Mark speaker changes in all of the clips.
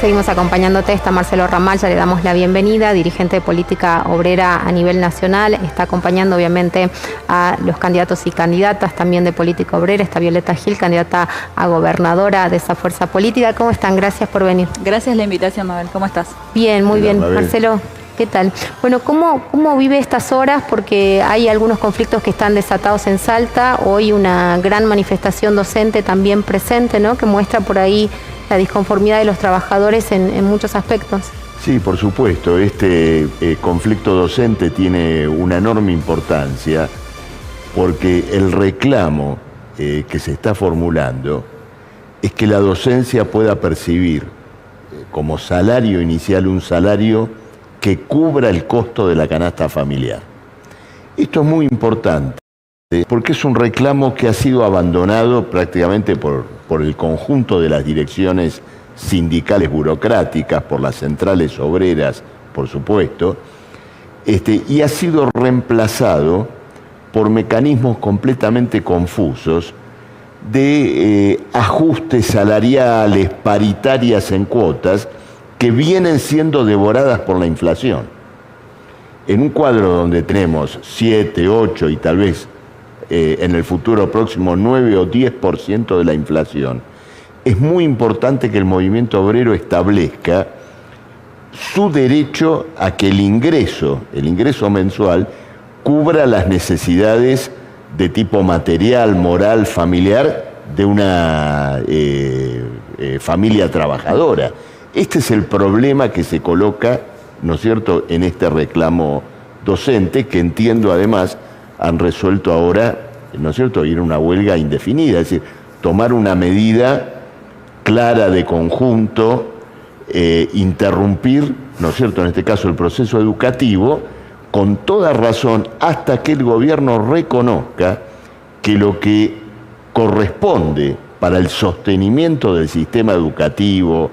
Speaker 1: Seguimos acompañándote, está Marcelo Ramal, ya le damos la bienvenida, dirigente de política obrera a nivel nacional, está acompañando obviamente a los candidatos y candidatas también de política obrera, está Violeta Gil, candidata a gobernadora de esa fuerza política. ¿Cómo están? Gracias por venir.
Speaker 2: Gracias la invitación, Mabel. ¿Cómo estás?
Speaker 1: Bien, muy bien.
Speaker 3: Mabel.
Speaker 1: Marcelo, ¿qué tal? Bueno, ¿cómo vive estas horas? Porque hay algunos conflictos que están desatados en Salta, hoy una gran manifestación docente también presente, ¿no?, que muestra por ahí la disconformidad de los trabajadores en muchos aspectos.
Speaker 3: Sí, por supuesto. Este conflicto docente tiene una enorme importancia porque el reclamo que se está formulando es que la docencia pueda percibir como salario inicial un salario que cubra el costo de la canasta familiar. Esto es muy importante porque es un reclamo que ha sido abandonado prácticamente por el conjunto de las direcciones sindicales burocráticas, por las centrales obreras, por supuesto, y ha sido reemplazado por mecanismos completamente confusos de ajustes salariales, paritarias en cuotas, que vienen siendo devoradas por la inflación. En un cuadro donde tenemos 7, 8 y tal vez en el futuro próximo 9 o 10% de la inflación, es muy importante que el movimiento obrero establezca su derecho a que el ingreso mensual cubra las necesidades de tipo material, moral, familiar de una familia trabajadora. Este es el problema que se coloca, ¿no es cierto?, en este reclamo docente, que entiendo además han resuelto ahora, ¿no es cierto?, ir a una huelga indefinida, es decir, tomar una medida clara de conjunto, interrumpir, ¿no es cierto?, en este caso el proceso educativo, con toda razón, hasta que el gobierno reconozca que lo que corresponde para el sostenimiento del sistema educativo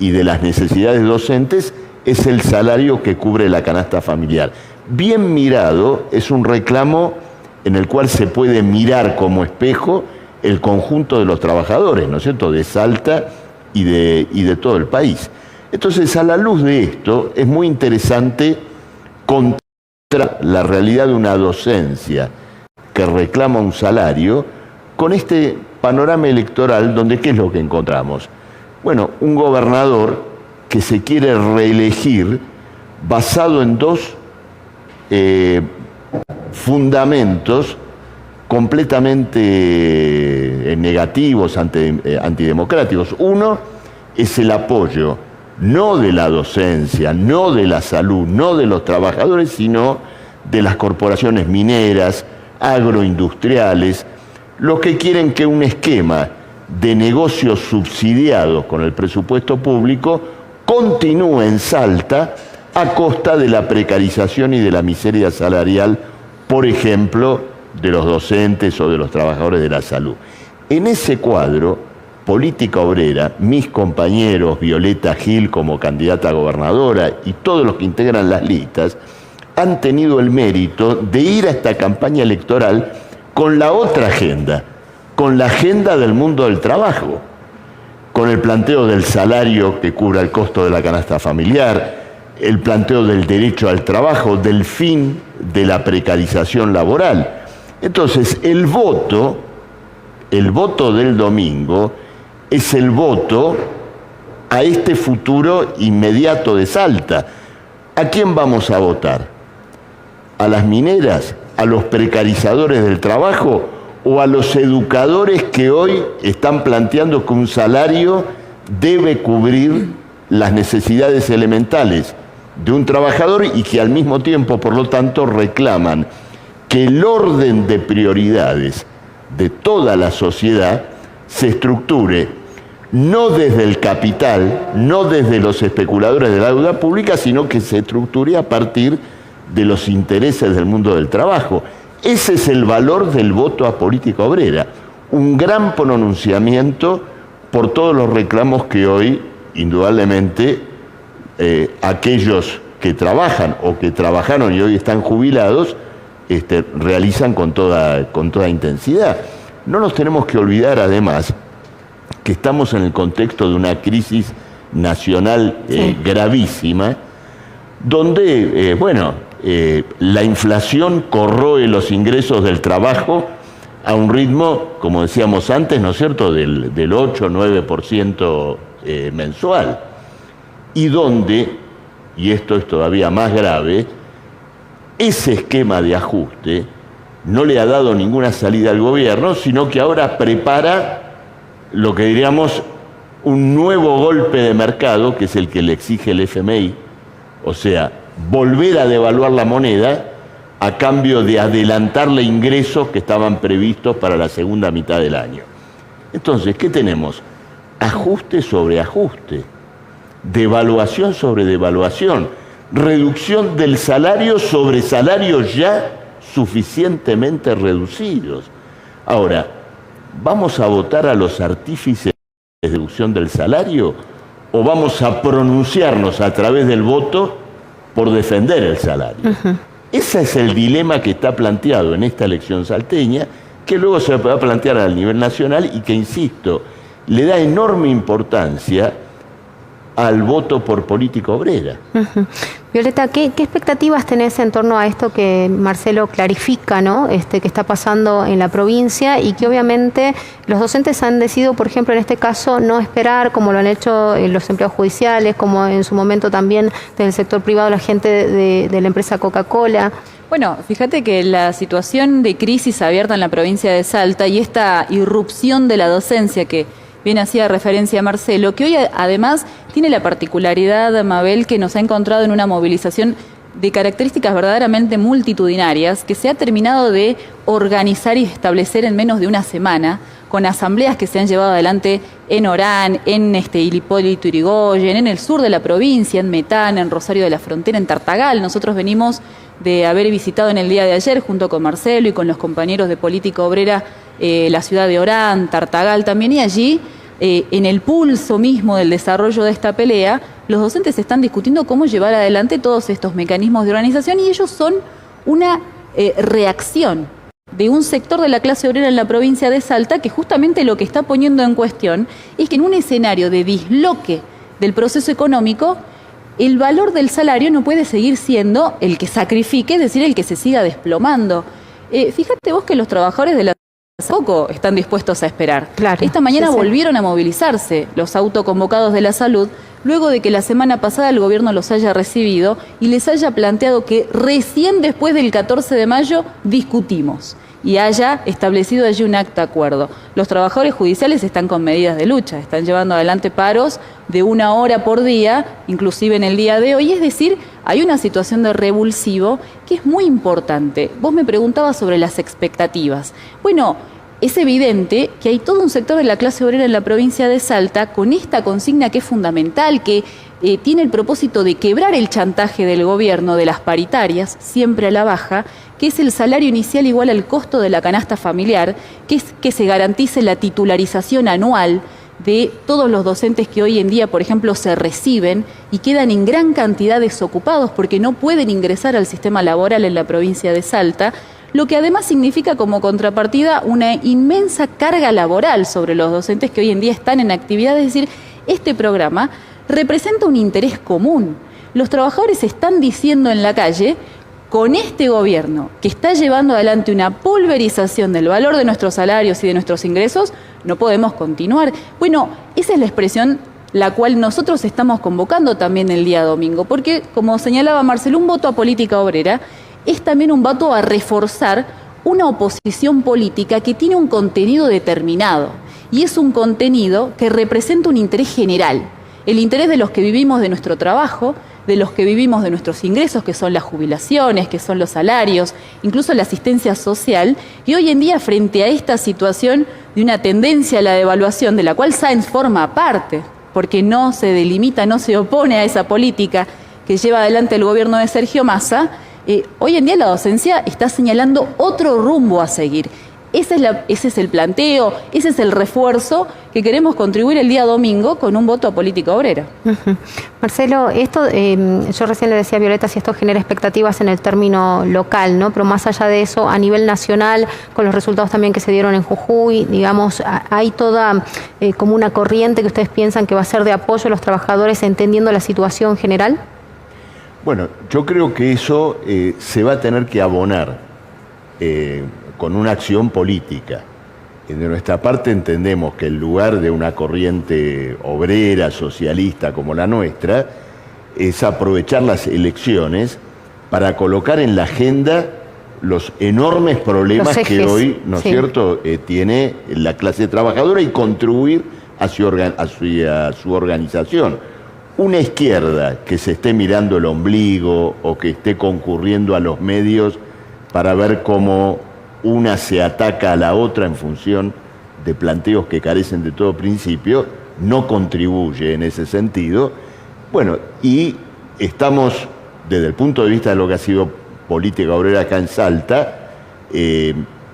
Speaker 3: y de las necesidades docentes es el salario que cubre la canasta familiar. Bien mirado, es un reclamo en el cual se puede mirar como espejo el conjunto de los trabajadores, ¿no es cierto?, de Salta y de todo el país. Entonces, a la luz de esto, es muy interesante contra la realidad de una docencia que reclama un salario con este panorama electoral donde, ¿qué es lo que encontramos? Bueno, un gobernador que se quiere reelegir basado en dos fundamentos completamente negativos, antidemocráticos. Uno es el apoyo, no de la docencia, no de la salud, no de los trabajadores, sino de las corporaciones mineras, agroindustriales, los que quieren que un esquema de negocios subsidiados con el presupuesto público continúe en Salta a costa de la precarización y de la miseria salarial, por ejemplo, de los docentes o de los trabajadores de la salud. En ese cuadro, política obrera, mis compañeros, Violeta Gil como candidata a gobernadora y todos los que integran las listas, han tenido el mérito de ir a esta campaña electoral con la otra agenda, con la agenda del mundo del trabajo, con el planteo del salario que cubra el costo de la canasta familiar, el planteo del derecho al trabajo, del fin de la precarización laboral. Entonces, el voto del domingo es el voto a este futuro inmediato de Salta. ¿A quién vamos a votar? ¿A las mineras? ¿A los precarizadores del trabajo? ¿O a los educadores que hoy están planteando que un salario debe cubrir las necesidades elementales de un trabajador y que al mismo tiempo, por lo tanto, reclaman que el orden de prioridades de toda la sociedad se estructure no desde el capital, no desde los especuladores de la deuda pública, sino que se estructure a partir de los intereses del mundo del trabajo? Ese es el valor del voto a política obrera, un gran pronunciamiento por todos los reclamos que hoy, indudablemente, aquellos que trabajan o que trabajaron y hoy están jubilados, realizan con toda intensidad. No nos tenemos que olvidar, además, que estamos en el contexto de una crisis nacional gravísima, donde, la inflación corroe los ingresos del trabajo a un ritmo, como decíamos antes, ¿no es cierto?, del 8-9% mensual. Y donde, y esto es todavía más grave, ese esquema de ajuste no le ha dado ninguna salida al gobierno, sino que ahora prepara lo que diríamos un nuevo golpe de mercado, que es el que le exige el FMI, o sea, volver a devaluar la moneda a cambio de adelantarle ingresos que estaban previstos para la segunda mitad del año. Entonces, ¿qué tenemos? Ajuste sobre ajuste, devaluación sobre devaluación, reducción del salario sobre salarios ya suficientemente reducidos. Ahora, ¿vamos a votar a los artífices de reducción del salario o vamos a pronunciarnos a través del voto por defender el salario? Ese es el dilema que está planteado en esta elección salteña, que luego se va a plantear a nivel nacional y que, insisto, le da enorme importancia al voto por política obrera.
Speaker 1: Violeta, ¿qué expectativas tenés en torno a esto que Marcelo clarifica, ¿no? Que está pasando en la provincia y que obviamente los docentes han decidido, por ejemplo, en este caso, no esperar, como lo han hecho los empleados judiciales, como en su momento también del sector privado, la gente de la empresa Coca-Cola?
Speaker 2: Bueno, fíjate que la situación de crisis abierta en la provincia de Salta y esta irrupción de la docencia que bien hacía referencia a Marcelo, que hoy además tiene la particularidad, Mabel, que nos ha encontrado en una movilización de características verdaderamente multitudinarias, que se ha terminado de organizar y establecer en menos de una semana, con asambleas que se han llevado adelante en Orán, en Hipólito Yrigoyen, en el sur de la provincia, en Metán, en Rosario de la Frontera, en Tartagal. Nosotros venimos de haber visitado en el día de ayer, junto con Marcelo y con los compañeros de Política Obrera, la ciudad de Orán, Tartagal también, y allí, en el pulso mismo del desarrollo de esta pelea, los docentes están discutiendo cómo llevar adelante todos estos mecanismos de organización, y ellos son una reacción de un sector de la clase obrera en la provincia de Salta, que justamente lo que está poniendo en cuestión es que en un escenario de disloque del proceso económico, el valor del salario no puede seguir siendo el que sacrifique, es decir, el que se siga desplomando. Fíjate vos que los trabajadores de la poco están dispuestos a esperar.
Speaker 1: Claro,
Speaker 2: esta mañana volvieron a movilizarse los autoconvocados de la salud, luego de que la semana pasada el gobierno los haya recibido y les haya planteado que recién después del 14 de mayo discutimos y haya establecido allí un acta de acuerdo. Los trabajadores judiciales están con medidas de lucha, están llevando adelante paros de 1 hora por día, inclusive en el día de hoy. Es decir, hay una situación de revulsivo que es muy importante. Vos me preguntabas sobre las expectativas. Bueno, es evidente que hay todo un sector de la clase obrera en la provincia de Salta con esta consigna que es fundamental, que tiene el propósito de quebrar el chantaje del gobierno de las paritarias, siempre a la baja, que es el salario inicial igual al costo de la canasta familiar, que es que se garantice la titularización anual de todos los docentes que hoy en día, por ejemplo, se reciben y quedan en gran cantidad desocupados porque no pueden ingresar al sistema laboral en la provincia de Salta, lo que además significa como contrapartida una inmensa carga laboral sobre los docentes que hoy en día están en actividad. Es decir, este programa representa un interés común. Los trabajadores están diciendo en la calle, con este gobierno que está llevando adelante una pulverización del valor de nuestros salarios y de nuestros ingresos, no podemos continuar. Bueno, esa es la expresión la cual nosotros estamos convocando también el día domingo, porque, como señalaba Marcelo, un voto a política obrera es también un voto a reforzar una oposición política que tiene un contenido determinado, y es un contenido que representa un interés general, el interés de los que vivimos de nuestro trabajo, de los que vivimos de nuestros ingresos, que son las jubilaciones, que son los salarios, incluso la asistencia social. Y hoy en día, frente a esta situación de una tendencia a la devaluación, de la cual Sáenz forma parte, porque no se delimita, no se opone a esa política que lleva adelante el gobierno de Sergio Massa, hoy en día la docencia está señalando otro rumbo a seguir. ese es el planteo, ese es el refuerzo que queremos contribuir el día domingo con un voto a política obrera.
Speaker 1: Marcelo, esto, yo recién le decía a Violeta si esto genera expectativas en el término local, ¿no? Pero más allá de eso, a nivel nacional, con los resultados también que se dieron en Jujuy, digamos, hay toda como una corriente que ustedes piensan que va a ser de apoyo a los trabajadores entendiendo la situación general.
Speaker 3: Bueno, yo creo que eso se va a tener que abonar con una acción política. De nuestra parte entendemos que el lugar de una corriente obrera, socialista como la nuestra, es aprovechar las elecciones para colocar en la agenda los enormes problemas que hoy, ¿no es cierto?, tiene la clase trabajadora y contribuir a su organización. Una izquierda que se esté mirando el ombligo o que esté concurriendo a los medios para ver cómo una se ataca a la otra en función de planteos que carecen de todo principio, no contribuye en ese sentido. Bueno, y estamos, desde el punto de vista de lo que ha sido política obrera acá en Salta,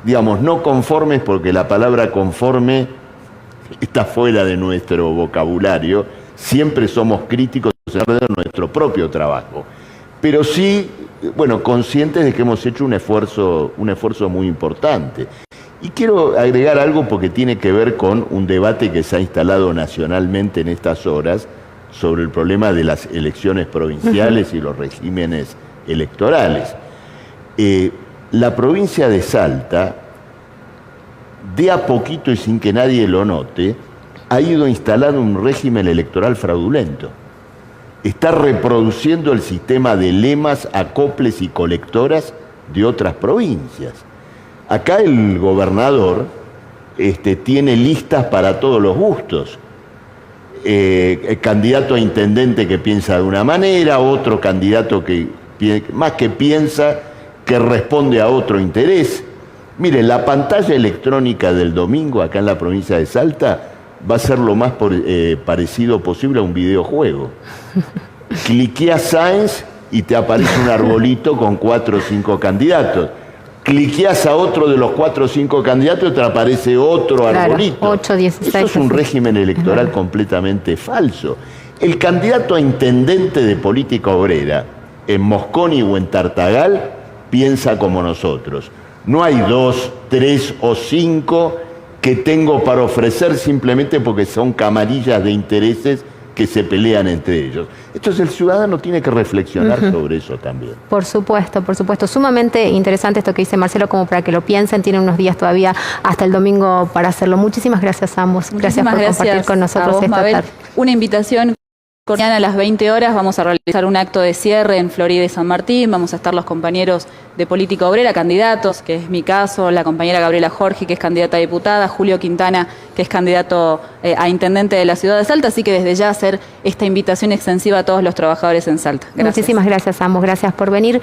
Speaker 3: digamos, no conformes, porque la palabra conforme está fuera de nuestro vocabulario, siempre somos críticos de nuestro propio trabajo, pero sí, bueno, conscientes de que hemos hecho un esfuerzo muy importante. Y quiero agregar algo porque tiene que ver con un debate que se ha instalado nacionalmente en estas horas sobre el problema de las elecciones provinciales y los regímenes electorales. La provincia de Salta, de a poquito y sin que nadie lo note, ha ido instalando un régimen electoral fraudulento. Está reproduciendo el sistema de lemas, acoples y colectoras de otras provincias. Acá el gobernador tiene listas para todos los gustos. El candidato a intendente que piensa de una manera, otro candidato que más que piensa, que responde a otro interés. Miren, la pantalla electrónica del domingo acá en la provincia de Salta va a ser lo más parecido posible a un videojuego. Cliquea Sáenz y te aparece un arbolito con 4 o 5 candidatos. Cliqueas a otro de los 4 o 5 candidatos y te aparece otro arbolito.
Speaker 1: 8, 16.
Speaker 3: Eso es un régimen electoral completamente falso. El candidato a intendente de política obrera en Mosconi o en Tartagal piensa como nosotros. No hay 2, 3 o 5 que tengo para ofrecer simplemente porque son camarillas de intereses que se pelean entre ellos. Entonces el ciudadano tiene que reflexionar sobre eso también.
Speaker 1: Por supuesto, por supuesto. Sumamente interesante esto que dice Marcelo, como para que lo piensen. Tienen unos días todavía hasta el domingo para hacerlo. Muchísimas gracias a ambos. Gracias por compartir con nosotros esta tarde.
Speaker 2: Una invitación. Mañana a las 20 horas vamos a realizar un acto de cierre en Florida y San Martín. Vamos a estar los compañeros de Política Obrera, candidatos, que es mi caso, la compañera Gabriela Jorge, que es candidata a diputada, Julio Quintana, que es candidato a intendente de la ciudad de Salta. Así que desde ya hacer esta invitación extensiva a todos los trabajadores en Salta. Gracias.
Speaker 1: Muchísimas gracias a ambos. Gracias por venir.